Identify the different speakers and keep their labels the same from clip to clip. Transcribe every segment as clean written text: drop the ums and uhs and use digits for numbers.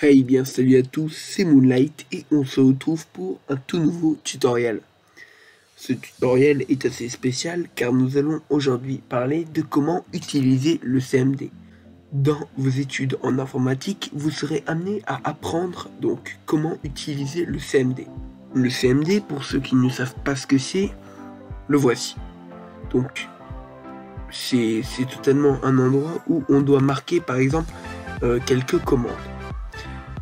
Speaker 1: Hey bien salut à tous, c'est Moonlight et on se retrouve pour un tout nouveau tutoriel. Ce tutoriel est assez spécial car nous allons aujourd'hui parler de comment utiliser le CMD. Dans vos études en informatique, vous serez amené à apprendre donc comment utiliser le CMD. Le CMD, pour ceux qui ne savent pas ce que c'est, le voici. Donc c'est totalement un endroit où on doit marquer par exemple quelques commandes.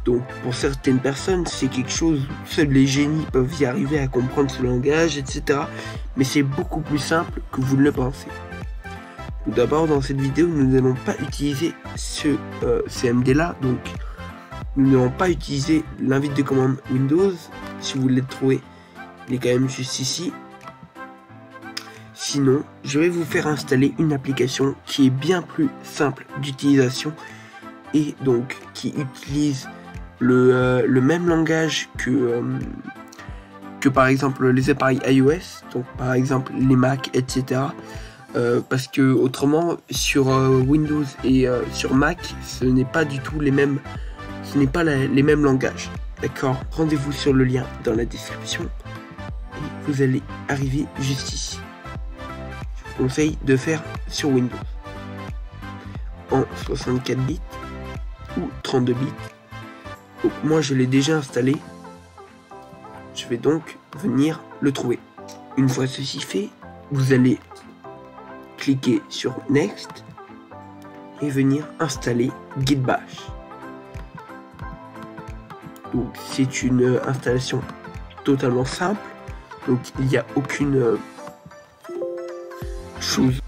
Speaker 1: Donc pour certaines personnes, c'est quelque chose, seuls les génies peuvent y arriver à comprendre ce langage, etc. Mais c'est beaucoup plus simple que vous ne le pensez. Tout d'abord, dans cette vidéo, nous n'allons pas utiliser ce CMD là, donc nous n'allons pas utiliser l'invite de commande Windows. Si vous voulez le trouver, il est quand même juste ici. Sinon, je vais vous faire installer une application qui est bien plus simple d'utilisation et donc qui utilise le même langage que par exemple les appareils iOS, donc par exemple les Mac, etc. Parce que autrement sur Windows et sur Mac, ce n'est pas du tout les mêmes, les mêmes langages. D'accord? Rendez-vous sur le lien dans la description et vous allez arriver juste ici. Je vous conseille de faire sur Windows en 64 bits ou 32 bits. Donc moi je l'ai déjà installé, je vais donc venir le trouver. Une fois ceci fait, vous allez cliquer sur Next et venir installer Git Bash. Donc c'est une installation totalement simple, donc il n'y a aucune chose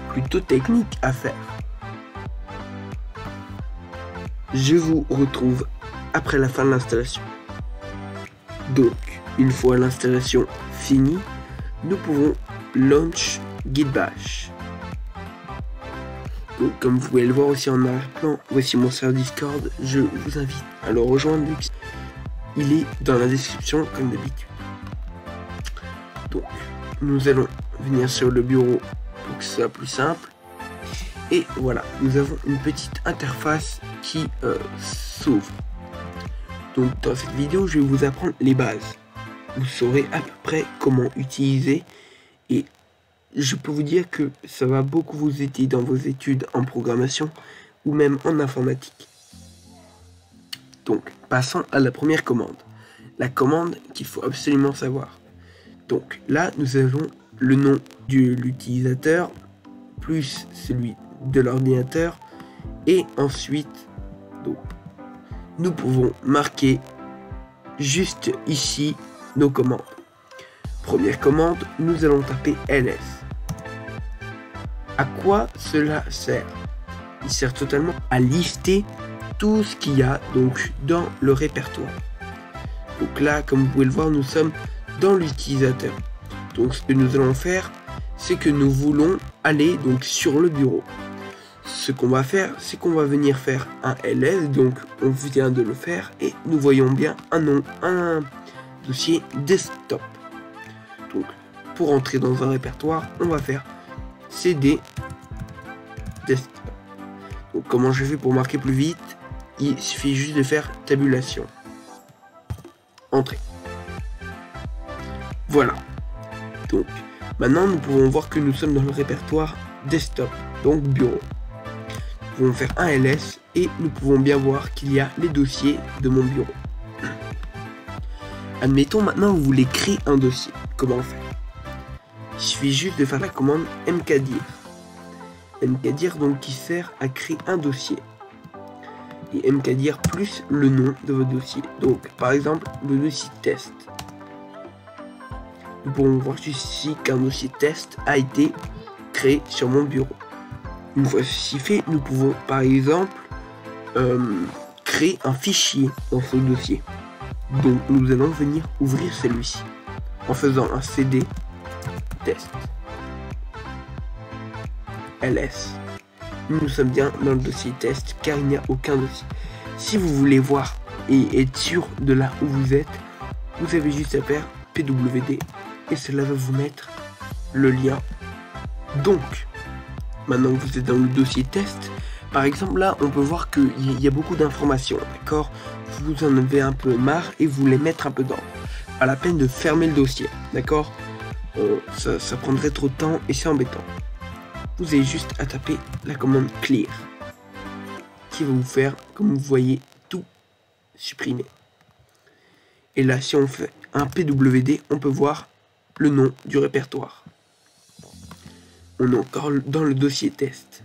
Speaker 1: plutôt technique à faire. Je vous retrouve après la fin de l'installation. Donc, une fois l'installation finie, nous pouvons launch Git Bash. Donc, comme vous pouvez le voir aussi en arrière-plan, voici mon serveur Discord. Je vous invite à le rejoindre. Il est dans la description comme d'habitude. Donc, nous allons venir sur le bureau pour que ce soit plus simple. Et voilà, nous avons une petite interface qui s'ouvre. Donc dans cette vidéo, je vais vous apprendre les bases. Vous saurez à peu près comment utiliser et je peux vous dire que ça va beaucoup vous aider dans vos études en programmation ou même en informatique. Donc passons à la première commande. La commande qu'il faut absolument savoir. Donc là, nous avons le nom de l'utilisateur plus celui de l'ordinateur et ensuite donc, nous pouvons marquer juste ici nos commandes. Première commande, nous allons taper ls. À quoi cela sert? Il sert totalement à lister tout ce qu'il y a donc dans le répertoire. Donc là, comme vous pouvez le voir, nous sommes dans l'utilisateur. Donc ce que nous allons faire, c'est que nous voulons aller donc sur le bureau. Ce qu'on va faire, c'est qu'on va venir faire un ls, donc on vient de le faire et nous voyons bien un dossier desktop. Donc pour entrer dans un répertoire, on va faire cd desktop. Donc comment je fais pour marquer plus vite? Il suffit juste de faire tabulation. Entrée. Voilà. Donc maintenant nous pouvons voir que nous sommes dans le répertoire desktop, donc bureau. Nous pouvons faire un ls et nous pouvons bien voir qu'il y a les dossiers de mon bureau. Admettons maintenant vous voulez créer un dossier. Comment faire? Il suffit juste de faire la commande mkdir. Mkdir donc qui sert à créer un dossier. Et mkdir plus le nom de votre dossier. Donc par exemple le dossier test. Nous pouvons voir ici qu'un dossier test a été créé sur mon bureau. Une fois ceci fait, nous pouvons par exemple créer un fichier dans ce dossier. Donc nous allons venir ouvrir celui-ci en faisant un cd test ls. Nous sommes bien dans le dossier test car il n'y a aucun dossier. Si vous voulez voir et être sûr de là où vous êtes, vous avez juste à faire pwd et cela va vous mettre le lien. Donc maintenant que vous êtes dans le dossier test, par exemple là on peut voir qu'il y a beaucoup d'informations, d'accord. Vous en avez un peu marre et vous voulez mettre un peu d'ordre. Pas la peine de fermer le dossier, d'accord. Ça prendrait trop de temps et c'est embêtant. Vous avez juste à taper la commande clear qui va vous faire, comme vous voyez, tout supprimer. Et là, si on fait un PWD, on peut voir le nom du répertoire. On est encore dans le dossier test.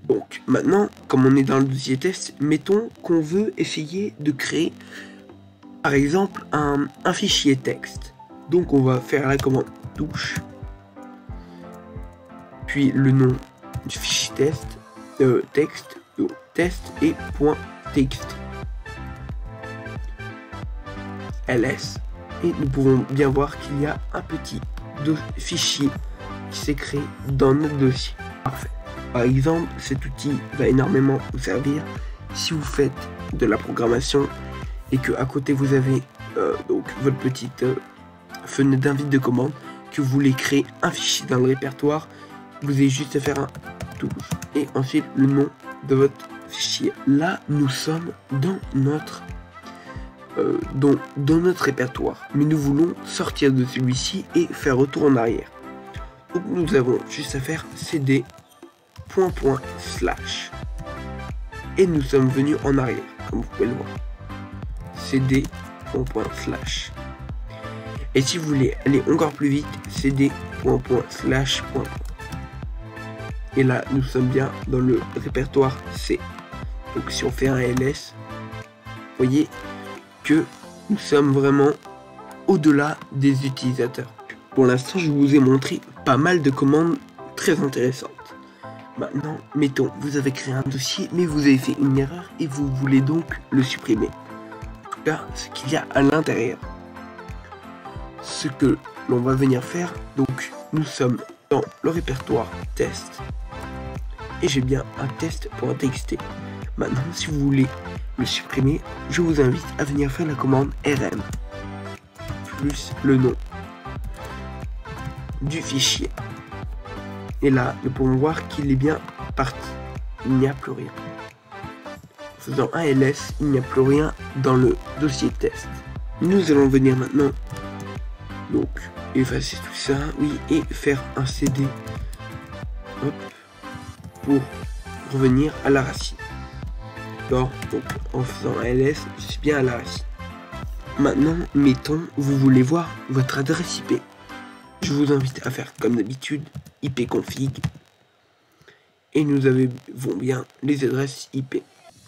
Speaker 1: Donc maintenant, comme on est dans le dossier test, mettons qu'on veut essayer de créer, par exemple, un fichier texte. Donc on va faire la commande touche, puis le nom du fichier texte, test et .txt ls, et nous pouvons bien voir qu'il y a un petit fichier qui s'est créé dans notre dossier. Parfait. Par exemple, cet outil va énormément vous servir si vous faites de la programmation et que à côté vous avez donc votre petite fenêtre d'invite de commande, que vous voulez créer un fichier dans le répertoire. Vous avez juste à faire un touche et ensuite le nom de votre fichier. Là, nous sommes dans notre répertoire, mais nous voulons sortir de celui-ci et faire retour en arrière. Donc nous avons juste à faire cd // et nous sommes venus en arrière, comme vous pouvez le voir. cd // et si vous voulez aller encore plus vite, cd // et là nous sommes bien dans le répertoire C. Donc si on fait un ls, vous voyez que nous sommes vraiment au-delà des utilisateurs. Pour l'instant, je vous ai montré pas mal de commandes très intéressantes. Maintenant, mettons, vous avez créé un dossier, mais vous avez fait une erreur et vous voulez donc le supprimer. En tout cas, ce qu'il y a à l'intérieur. Ce que l'on va venir faire, donc nous sommes dans le répertoire test et j'ai bien un test.txt. Maintenant, si vous voulez le supprimer, je vous invite à venir faire la commande rm plus le nom du fichier. Et là, nous pouvons voir qu'il est bien parti. Il n'y a plus rien. En faisant un ls, il n'y a plus rien dans le dossier test. Nous allons venir maintenant, donc, effacer tout ça, oui, et faire un cd, hop, pour revenir à la racine. D'accord, donc en faisant un ls, je suis bien à la racine. Maintenant, mettons, vous voulez voir votre adresse IP. Je vous invite à faire comme d'habitude, ipconfig. Et nous avons bien les adresses IP.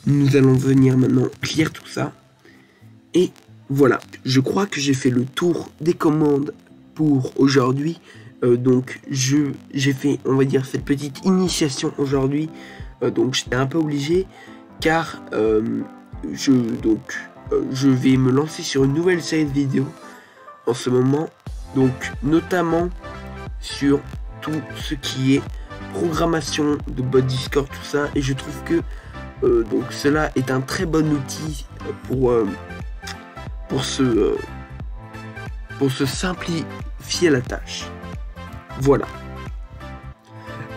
Speaker 1: Nous allons venir maintenant clear tout ça. Et voilà, je crois que j'ai fait le tour des commandes pour aujourd'hui. Donc j'ai fait, on va dire, cette petite initiation aujourd'hui. Donc j'étais un peu obligé car je vais me lancer sur une nouvelle série de vidéos en ce moment. Donc notamment sur tout ce qui est programmation de bot Discord, tout ça. Et je trouve que donc cela est un très bon outil pour se simplifier la tâche. Voilà.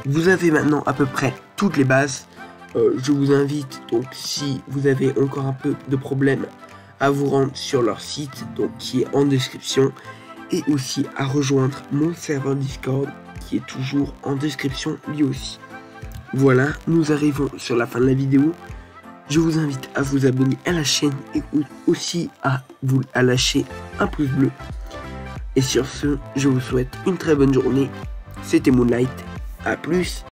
Speaker 1: Vous avez maintenant à peu près toutes les bases. Je vous invite, donc si vous avez encore un peu de problème, à vous rendre sur leur site, donc qui est en description, et aussi à rejoindre mon serveur Discord qui est toujours en description lui aussi. Voilà, nous arrivons sur la fin de la vidéo. Je vous invite à vous abonner à la chaîne et aussi à lâcher un pouce bleu. Et sur ce, je vous souhaite une très bonne journée. C'était Moonlight, à plus.